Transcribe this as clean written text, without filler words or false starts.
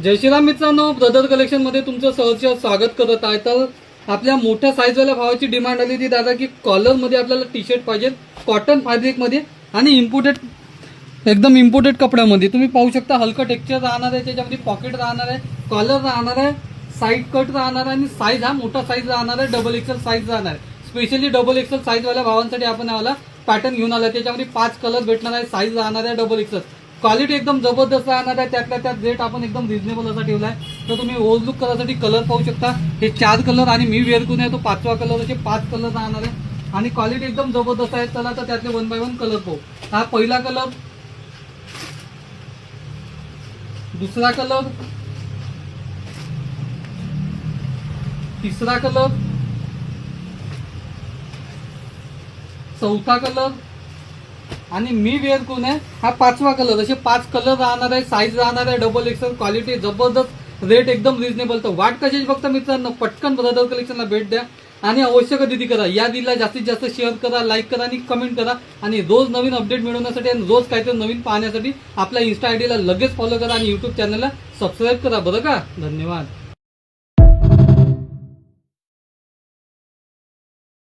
जय श्रीराम मित्रांनो, brother collection मध्ये तुमचं सहर्ष स्वागत करत आहे। तर आपल्या मोठ्या साईजवाल्या भावाची डिमांड आली होती दादा की कॉलर मध्ये आपल्याला टी शर्ट पाहिजे कॉटन फॅब्रिक मध्ये आणि एकदम इम्पोर्टेड कपड्यामध्ये। तुम्ही पाहू शकता हलकं टेक्स्चर राहणार आहे, त्याच्यामध्ये पॉकेट राहणार आहे, कॉलर राहणार आहे, साईड कट राहणार आहे आणि साईज हा मोठा साईज राहणार आहे, डबल एक्सेल साईज राहणार आहे। स्पेशली डबल एक्सेल साईज वाल्या भावांसाठी आपण याला पॅटर्न घेऊन आला। त्याच्यामध्ये 5 कलर भेटणार आहे, साईज राहणार आहे डबल एक्सेल, क्वालिटी एकदम जबरदस्त राहणार आहे। त्यातल्या त्यात रेट आपण एकदम रिजनेबल असा ठेवलाय। तर तुम्ही ओल्ड लुक करायसाठी कलर पाहू शकता, हे 4 कलर आणि मी वेअर करून आहे तो 5वा कलर, असे 5 कलर राहणार आहे आणि क्वालिटी एकदम जबरदस्त आहे। चला तर त्यातले 1 बाय 1 कलर पाहू। हा पहिला कलर, दुसरा कलर, तिसरा कलर, चौथा कलर आणि मी वेअर करून आहे हा 5वा कलर। असे 5 कलर राहणार आहे, साईज राहणार आहे डबल एक्सेल, क्वालिटी जबरदस्त, रेट एकदम रिजनेबल। तर वाट कशाची फक्त मित्रांनो, पटकन ब्रदर कलेक्शनला भेट द्या आणि अवश्य खरेदी करा। या दिला जास्तीत जास्त शेअर करा, लाईक करा आणि कमेंट करा आणि रोज नवीन अपडेट मिळवण्यासाठी आणि रोज काहीतरी नवीन पाहण्यासाठी आपल्या इन्स्टा आयडीला लगेच फॉलो करा आणि युट्यूब चॅनलला सबस्क्राईब करा बरं का। धन्यवाद।